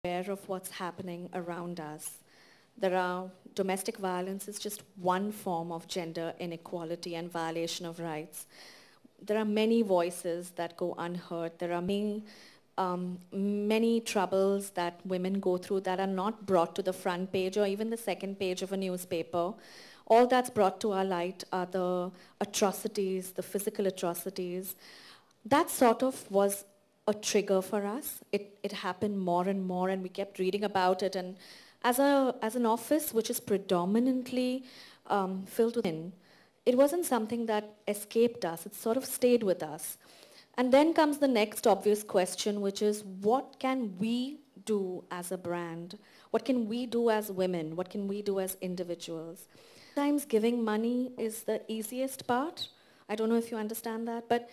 aware of what's happening around us. Domestic violence is just one form of gender inequality and violation of rights. There are many voices that go unheard. There are many troubles that women go through that are not brought to the front page or even the second page of a newspaper. All that's brought to our light are the atrocities, the physical atrocities. That sort of was a trigger for us. It happened more and more, and we kept reading about it. And as an office which is predominantly filled with men, it wasn't something that escaped us. It sort of stayed with us. And then comes the next obvious question, which is, what can we do as a brand? What can we do as women? What can we do as individuals? Sometimes giving money is the easiest part. I don't know if you understand that, but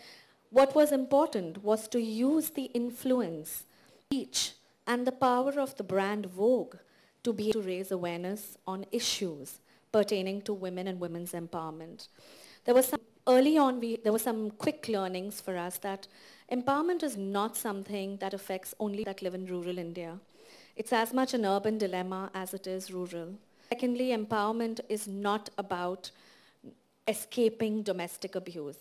what was important was to use the influence, reach, and the power of the brand Vogue to be able to raise awareness on issues pertaining to women and women's empowerment. There was some, early on, there were some quick learnings for us that empowerment is not something that affects only that live in rural India. It's as much an urban dilemma as it is rural. Secondly, empowerment is not about escaping domestic abuse.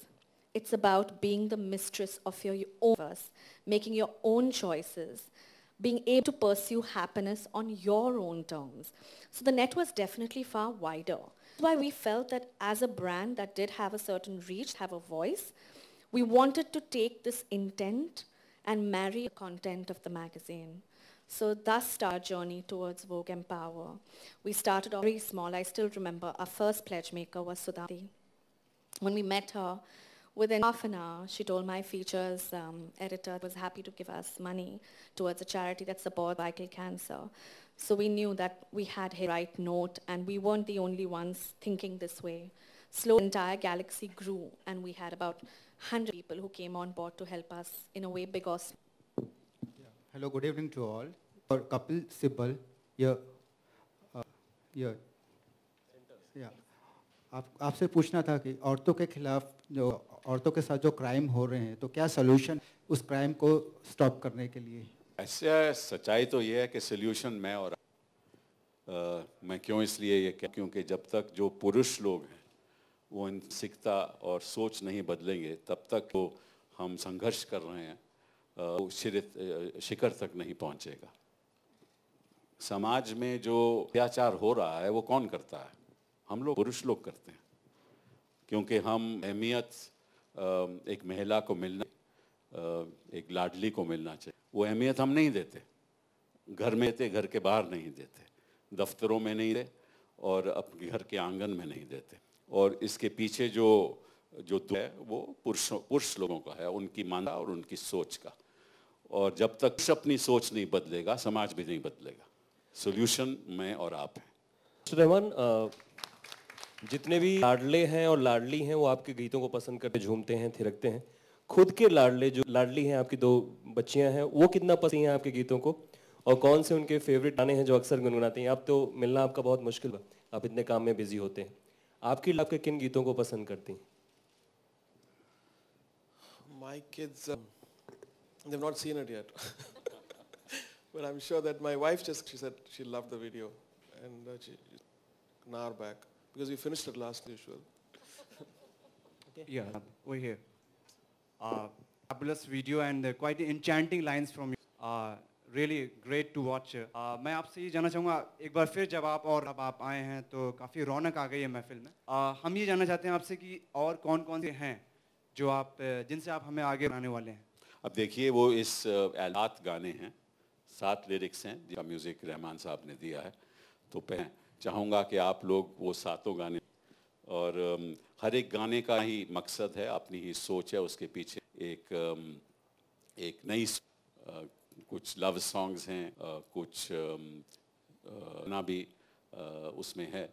It's about being the mistress of your own universe, making your own choices, being able to pursue happiness on your own terms. So the net was definitely far wider. That's why we felt that as a brand that did have a certain reach, have a voice, we wanted to take this intent and marry the content of the magazine. So thus started our journey towards Vogue Empower. We started off very small. I still remember our first pledge maker was Sudhati. When we met her, within half an hour, she told my features editor was happy to give us money towards a charity that supports cervical cancer. So we knew that we had hit the right note, and we weren't the only ones thinking this way. Slowly, the entire galaxy grew, and we had about 100 people who came on board to help us in a way big or small. Hello, good evening to all. For Kapil Sibal, yeah. आपसे पूछना था कि औरतों के खिलाफ जो औरतों के साथ जो क्राइम हो रहे हैं तो क्या सलूशन उस क्राइम को स्टॉप करने के लिए? ऐसे सच्चाई तो ये है कि सलूशन मैं क्यों इसलिए ये क्योंकि जब तक जो पुरुष लोग हैं वो मानसिकता और सोच नहीं बदलेंगे तब तक तो हम संघर्ष कर रहे हैं वो शिखर तक नहीं पहुंचेगा। समाज में जो अत्याचार हो रहा है वो कौन करता है? हम लोग पुरुष लोग करते हैं, क्योंकि हम अहमियत एक महिला को मिलना, एक लाडली को मिलना चाहिए, वो अहमियत हम नहीं देते। घर में देते, घर के बाहर नहीं देते, दफ्तरों में नहीं देते और अपने घर के आंगन में नहीं देते। और इसके पीछे जो है वो पुरुष लोगों का है, उनकी मानता और उनकी सोच का। और जब तक अपनी सोच नहीं बदलेगा समाज भी नहीं बदलेगा। सोल्यूशन मैं और आप हैं। रहमान, जितने भी लाडले हैं और लाडली हैं वो आपके गीतों को पसंद करते, झूमते हैं, थिरकते हैं। खुद के लाडले जो लाडली हैं, आपकी 2 बच्चियां हैं, वो कितना पसंद हैं आपके गीतों को और कौन से उनके फेवरेट गाने हैं जो अक्सर गुनगुनाते हैं? आप तो मिलना आपका बहुत मुश्किल है, आप इतने काम में बिजी होते हैं। आपके किन गीतों को पसंद करती हैं? My kids, they've not seen it yet. But I'm sure that my wife she said she loved the video and an hour back because we finished it last usual. Okay. Yeah, we're here. Fabulous video and quite enchanting lines from you. Really great to watch. मैं आपसे ये जानना चाहूँगा, एक बार फिर जब आप आए हैं तो काफ़ी रौनक आ गई है महफिल में। हम ये जानना चाहते हैं आपसे कि और कौन-कौन से हैं जो जिनसे आप हमें आगे बढ़ाने वाले हैं? अब देखिए, वो इस 7 गाने हैं, 7 लिरिक्स हैं जिनका म्यूज़िक रहमान साहब ने दिया है। तो मैं चाहूँगा कि आप लोग वो 7 गाने, और हर एक गाने का ही मकसद है, अपनी ही सोच है उसके पीछे। एक नई कुछ लव सॉन्ग्स हैं, कुछ ना भी उसमें है।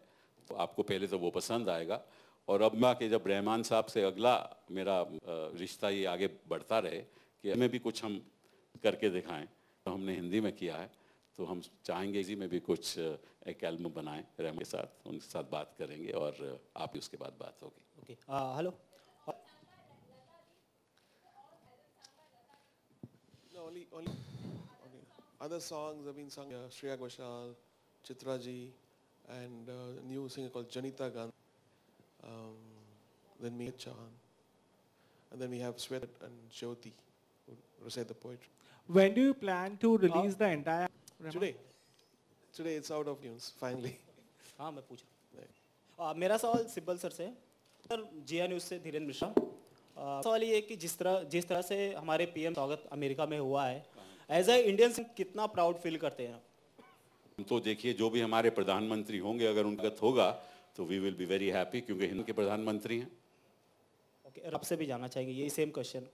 तो आपको पहले तो वो पसंद आएगा। और अब मैं कि जब रहमान साहब से अगला मेरा रिश्ता ये आगे बढ़ता रहे कि हमें भी कुछ हम करके दिखाएं, तो हमने हिंदी में किया है, तो हम चाहेंगे इसी में भी कुछ एक एल्बम बनाएं रहमान के साथ, उनके साथ बात करेंगे और आप उसके बाद बात होगी। Okay, hello. other songs have been sung. Shreya Ghoshal, Chitra Ji, and a new singer called Janita Gandhi. Then we have Chahan. And then we have Sweta and Jyoti who recite the poetry. When do you plan to release the entire? Today. Today it's out of news, finally. हाँ मैं पूछ रहा हूँ। मेरा सवाल Sibal sir से, sir जिया news से धीरेन्द्र मिश्रा। सवाल ये है कि जिस तरह से हमारे पीएम स्वागत अमेरिका में हुआ है, एज ए इंडियंस कितना प्राउड फील करते हैं? तो देखिए, जो भी हमारे प्रधानमंत्री होंगे, अगर उनका होगा तो we will be very happy, क्योंकि हिंद के प्रधानमंत्री हैं। ओके, आपसे भी जानना चाहेंगे यही सेम क्वेश्चन।